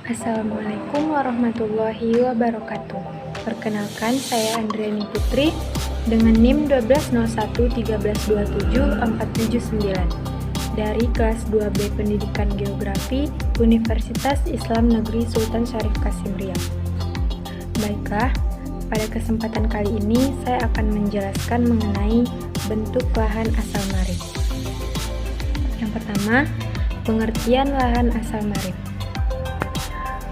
Assalamualaikum warahmatullahi wabarakatuh. Perkenalkan, saya Andriani Putri dengan NIM 12131274779 dari kelas 2B Pendidikan Geografi Universitas Islam Negeri Sultan Syarif Kasim Riau. Baiklah, pada kesempatan kali ini saya akan menjelaskan mengenai bentuk lahan asal marin. Yang pertama, pengertian lahan asal marin.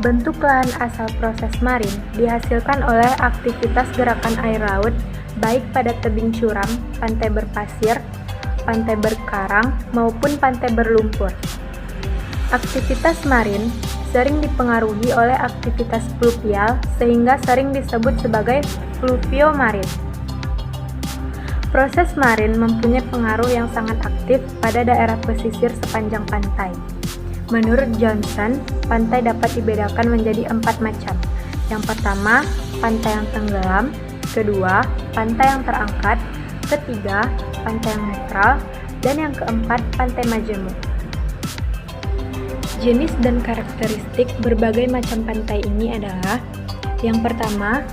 Bentuk lahan asal proses marin dihasilkan oleh aktivitas gerakan air laut baik pada tebing curam, pantai berpasir, pantai berkarang, maupun pantai berlumpur. Aktivitas marin sering dipengaruhi oleh aktivitas fluvial sehingga sering disebut sebagai fluvio-marin. Proses marin mempunyai pengaruh yang sangat aktif pada daerah pesisir sepanjang pantai. Menurut Johnson, pantai dapat dibedakan menjadi 4 macam. Yang pertama, pantai yang tenggelam. Kedua, pantai yang terangkat. Ketiga, pantai yang netral. Dan yang keempat, pantai majemuk. Jenis dan karakteristik berbagai macam pantai ini adalah: yang pertama,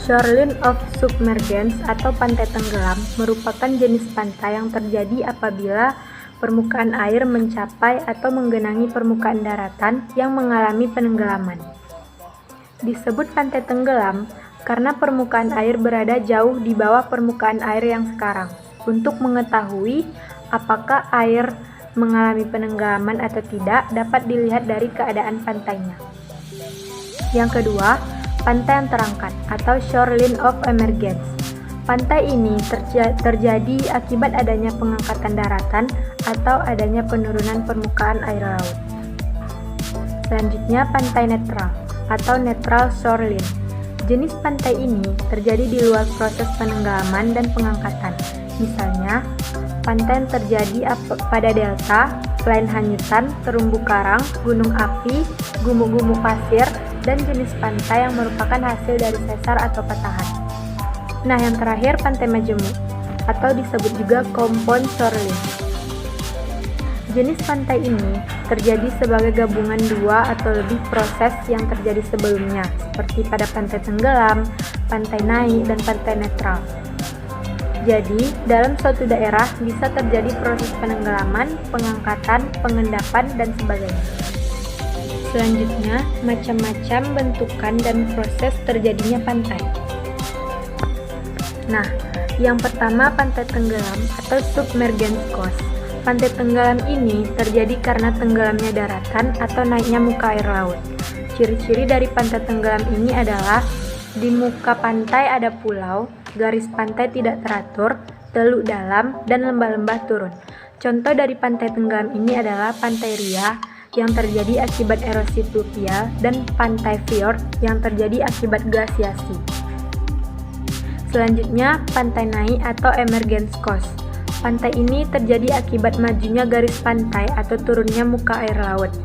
shoreline of submergence atau pantai tenggelam merupakan jenis pantai yang terjadi apabila permukaan air mencapai atau menggenangi permukaan daratan yang mengalami penenggelaman. Disebut pantai tenggelam karena permukaan air berada jauh di bawah permukaan air yang sekarang. Untuk mengetahui apakah air mengalami penenggelaman atau tidak dapat dilihat dari keadaan pantainya. Yang kedua, pantai yang terangkat atau shoreline of emergence. Pantai ini terjadi akibat adanya pengangkatan daratan atau adanya penurunan permukaan air laut. Selanjutnya, pantai netral atau neutral shoreline. Jenis pantai ini terjadi di luar proses penenggelaman dan pengangkatan. Misalnya, pantai yang terjadi pada delta, plain hanyutan, terumbu karang, gunung api, gumuk-gumuk pasir, dan jenis pantai yang merupakan hasil dari sesar atau patahan. Nah, yang terakhir, pantai majemuk atau disebut juga compound shoreline. Jenis pantai ini terjadi sebagai gabungan dua atau lebih proses yang terjadi sebelumnya, seperti pada pantai tenggelam, pantai naik, dan pantai netral. Jadi, dalam suatu daerah bisa terjadi proses penenggelaman, pengangkatan, pengendapan, dan sebagainya. Selanjutnya, macam-macam bentukan dan proses terjadinya pantai. Nah, yang pertama, pantai tenggelam atau submergence coast. Pantai tenggelam ini terjadi karena tenggelamnya daratan atau naiknya muka air laut. Ciri-ciri dari pantai tenggelam ini adalah di muka pantai ada pulau, garis pantai tidak teratur, teluk dalam, dan lembah-lembah turun. Contoh dari pantai tenggelam ini adalah Pantai Ria yang terjadi akibat erosi fluvial dan pantai fjord yang terjadi akibat glasiasi. Selanjutnya, pantai naik atau emergence coast. Pantai ini terjadi akibat majunya garis pantai atau turunnya muka air laut.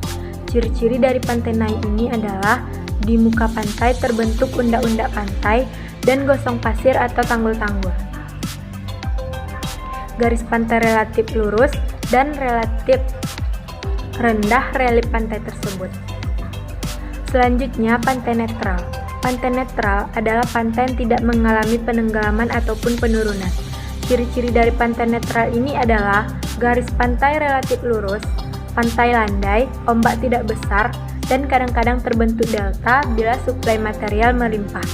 Ciri-ciri dari pantai naik ini adalah di muka pantai terbentuk undak-undak pantai dan gosong pasir atau tanggul-tanggul. Garis pantai relatif lurus dan relatif rendah relief pantai tersebut. Selanjutnya, pantai netral. Pantai netral adalah pantai yang tidak mengalami penenggelaman ataupun penurunan. Ciri-ciri dari pantai netral ini adalah garis pantai relatif lurus, pantai landai, ombak tidak besar, dan kadang-kadang terbentuk delta bila suplai material melimpah.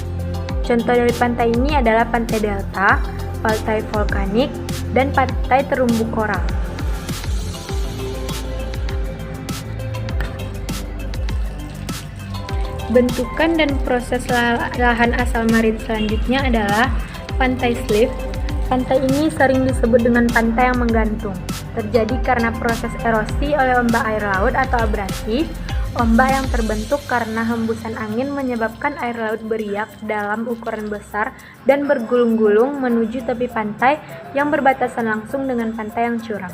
Contoh dari pantai ini adalah pantai delta, pantai vulkanik, dan pantai terumbu koral. Bentukan dan proses lahan asal marin selanjutnya adalah pantai sliff. Pantai ini sering disebut dengan pantai yang menggantung. Terjadi karena proses erosi oleh ombak air laut atau abrasi. Ombak yang terbentuk karena hembusan angin menyebabkan air laut beriak dalam ukuran besar dan bergulung-gulung menuju tepi pantai yang berbatasan langsung dengan pantai yang curam.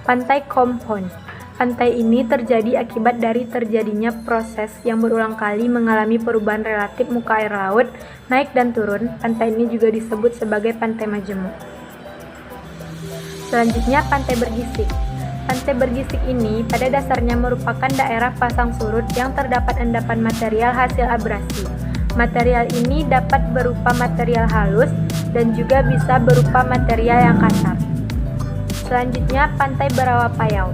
Pantai compound. Pantai ini terjadi akibat dari terjadinya proses yang berulang kali mengalami perubahan relatif muka air laut, naik dan turun. Pantai ini juga disebut sebagai pantai majemuk. Selanjutnya, pantai bergisik. Pantai Bergisik ini pada dasarnya merupakan daerah pasang surut yang terdapat endapan material hasil abrasi. Material ini dapat berupa material halus dan juga bisa berupa material yang kasar. Selanjutnya, Pantai Berawapayau.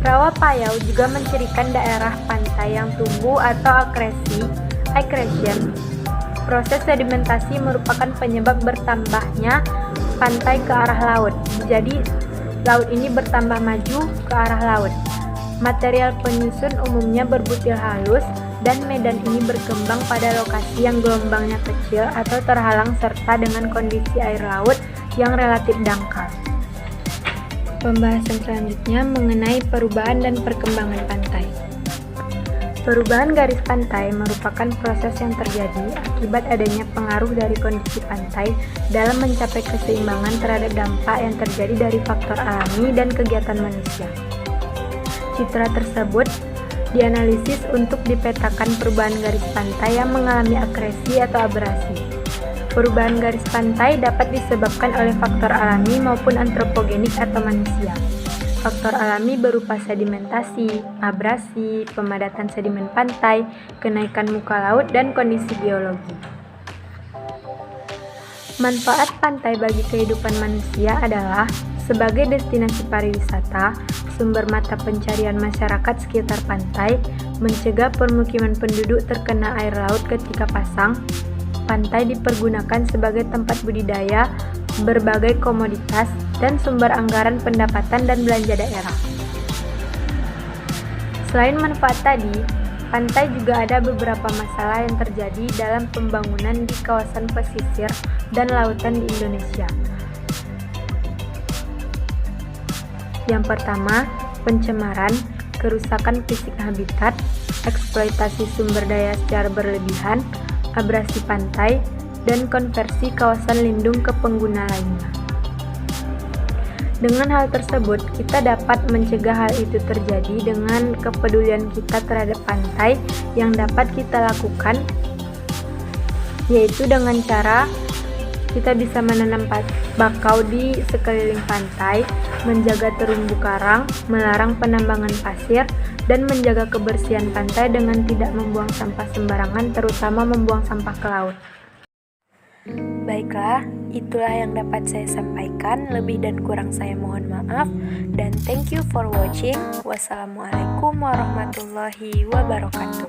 Rawapayau juga mencirikan daerah pantai yang tumbuh atau accretion. Proses sedimentasi merupakan penyebab bertambahnya pantai ke arah laut. Jadi, laut ini bertambah maju ke arah laut. Material penyusun umumnya berbutir halus dan medan ini berkembang pada lokasi yang gelombangnya kecil atau terhalang serta dengan kondisi air laut yang relatif dangkal. Pembahasan selanjutnya mengenai perubahan dan perkembangan pantai. Perubahan garis pantai merupakan proses yang terjadi akibat adanya pengaruh dari kondisi pantai dalam mencapai keseimbangan terhadap dampak yang terjadi dari faktor alami dan kegiatan manusia. Citra tersebut dianalisis untuk dipetakan perubahan garis pantai yang mengalami akresi atau abrasi. Perubahan garis pantai dapat disebabkan oleh faktor alami maupun antropogenik atau manusia. Faktor alami berupa sedimentasi, abrasi, pemadatan sedimen pantai, kenaikan muka laut, dan kondisi geologi. Manfaat pantai bagi kehidupan manusia adalah sebagai destinasi pariwisata, sumber mata pencarian masyarakat sekitar pantai, mencegah permukiman penduduk terkena air laut ketika pasang. Pantai dipergunakan sebagai tempat budidaya berbagai komoditas dan sumber anggaran pendapatan dan belanja daerah. Selain manfaat tadi, pantai juga ada beberapa masalah yang terjadi dalam pembangunan di kawasan pesisir dan lautan di Indonesia. Yang pertama, pencemaran, kerusakan fisik habitat, eksploitasi sumber daya secara berlebihan, abrasi pantai, dan konversi kawasan lindung ke pengguna lainnya. Dengan hal tersebut, kita dapat mencegah hal itu terjadi dengan kepedulian kita terhadap pantai yang dapat kita lakukan, yaitu dengan cara kita bisa menanam bakau di sekeliling pantai, menjaga terumbu karang, melarang penambangan pasir, dan menjaga kebersihan pantai dengan tidak membuang sampah sembarangan, terutama membuang sampah ke laut. Baiklah, itulah yang dapat saya sampaikan. Lebih dan kurang saya mohon maaf. Dan thank you for watching. Wassalamualaikum warahmatullahi wabarakatuh.